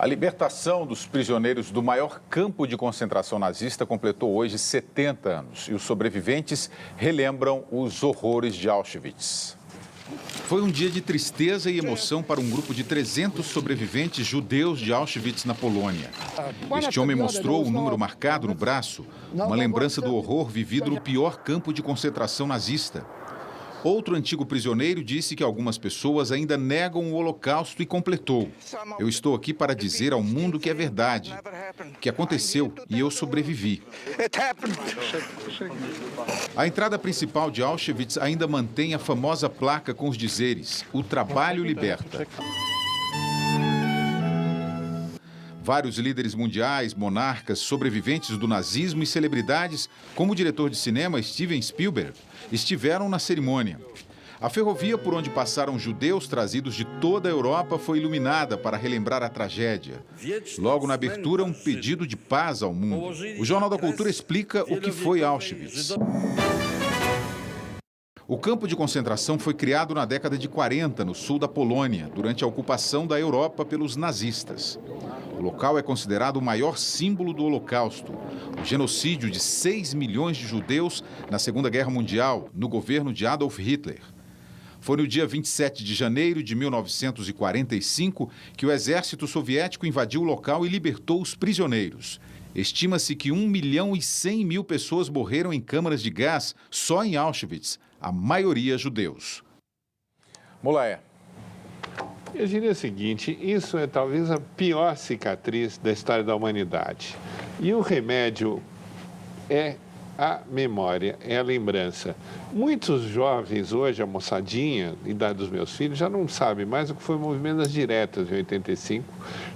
A libertação dos prisioneiros do maior campo de concentração nazista completou hoje 70 anos e os sobreviventes relembram os horrores de Auschwitz. Foi um dia de tristeza e emoção para um grupo de 300 sobreviventes judeus de Auschwitz, na Polônia. Este homem mostrou um número marcado no braço, uma lembrança do horror vivido no pior campo de concentração nazista. Outro antigo prisioneiro disse que algumas pessoas ainda negam o Holocausto e completou: "Eu estou aqui para dizer ao mundo que é verdade, que aconteceu e eu sobrevivi." A entrada principal de Auschwitz ainda mantém a famosa placa com os dizeres: "O trabalho liberta." Vários líderes mundiais, monarcas, sobreviventes do nazismo e celebridades, como o diretor de cinema Steven Spielberg, estiveram na cerimônia. A ferrovia por onde passaram judeus trazidos de toda a Europa foi iluminada para relembrar a tragédia. Logo na abertura, um pedido de paz ao mundo. O Jornal da Cultura explica o que foi Auschwitz. O campo de concentração foi criado na década de 40, no sul da Polônia, durante a ocupação da Europa pelos nazistas. O local é considerado o maior símbolo do Holocausto, o genocídio de 6 milhões de judeus na Segunda Guerra Mundial, no governo de Adolf Hitler. Foi no dia 27 de janeiro de 1945 que o exército soviético invadiu o local e libertou os prisioneiros. Estima-se que 1.100.000 pessoas morreram em câmaras de gás só em Auschwitz, a maioria judeus. Molaé. Eu diria o seguinte, isso é talvez a pior cicatriz da história da humanidade. E o remédio é a memória, é a lembrança. Muitos jovens hoje, a moçadinha, idade dos meus filhos, já não sabem mais o que foi o movimento das diretas em 85,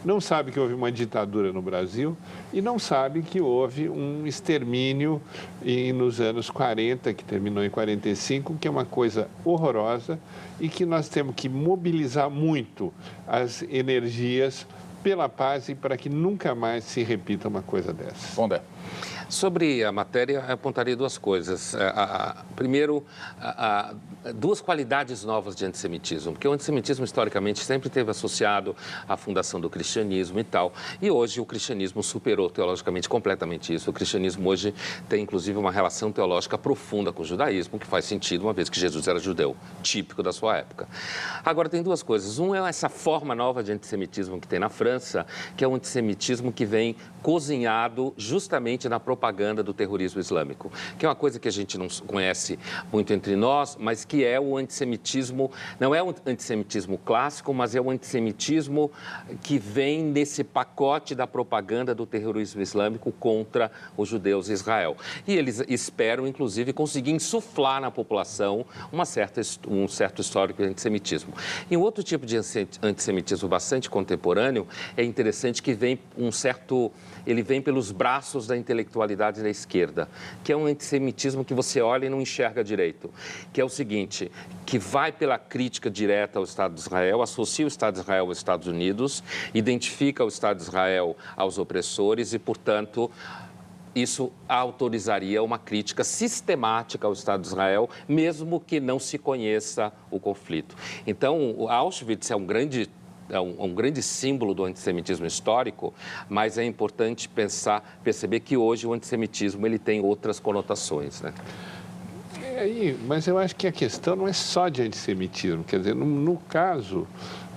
não sabe que houve uma ditadura no Brasil e não sabe que houve um extermínio nos anos 40, que terminou em 45, que é uma coisa horrorosa e que nós temos que mobilizar muito as energias pela paz e para que nunca mais se repita uma coisa dessa. Pondé. Sobre a matéria, eu apontaria duas coisas. Primeiro, duas qualidades novas de antissemitismo, porque o antissemitismo historicamente sempre esteve associado à fundação do cristianismo e tal, e hoje o cristianismo superou teologicamente completamente isso. O cristianismo hoje tem inclusive uma relação teológica profunda com o judaísmo, que faz sentido uma vez que Jesus era judeu, típico da sua época. Agora tem duas coisas. Um é essa forma nova de antissemitismo que tem na França, que é um antissemitismo que vem cozinhado justamente na propaganda do terrorismo islâmico, que é uma coisa que a gente não conhece muito entre nós, mas que é o antissemitismo, não é o antissemitismo clássico, mas é o antissemitismo que vem nesse pacote da propaganda do terrorismo islâmico contra os judeus em Israel. E eles esperam, inclusive, conseguir insuflar na população um certo histórico de antissemitismo. E um outro tipo de antissemitismo bastante contemporâneo é interessante que ele vem pelos braços da intelectualidade da esquerda, que é um antissemitismo que você olha e não enxerga direito, que é o seguinte, que vai pela crítica direta ao Estado de Israel, associa o Estado de Israel aos Estados Unidos, identifica o Estado de Israel aos opressores e, portanto, isso autorizaria uma crítica sistemática ao Estado de Israel, mesmo que não se conheça o conflito. Então, o Auschwitz é um grande símbolo do antissemitismo histórico, mas é importante perceber que hoje o antissemitismo ele tem outras conotações, né? Mas eu acho que a questão não é só de antissemitismo, quer dizer, no caso,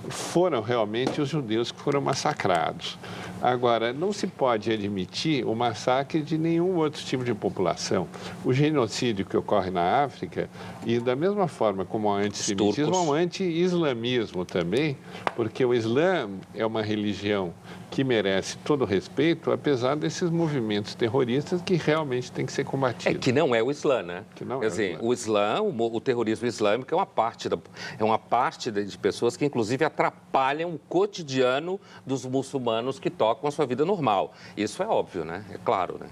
foram realmente os judeus que foram massacrados. Agora, não se pode admitir o massacre de nenhum outro tipo de população. O genocídio que ocorre na África, e da mesma forma como o antissemitismo, é um anti-islamismo também, porque o Islã é uma religião que merece todo o respeito, apesar desses movimentos terroristas que realmente têm que ser combatidos. Que não é o Islã, né? Que não Quer dizer, o Islã, o terrorismo islâmico é uma parte de pessoas que, inclusive, atrapalham o cotidiano dos muçulmanos que tocam a sua vida normal. Isso é óbvio, né? É claro, né?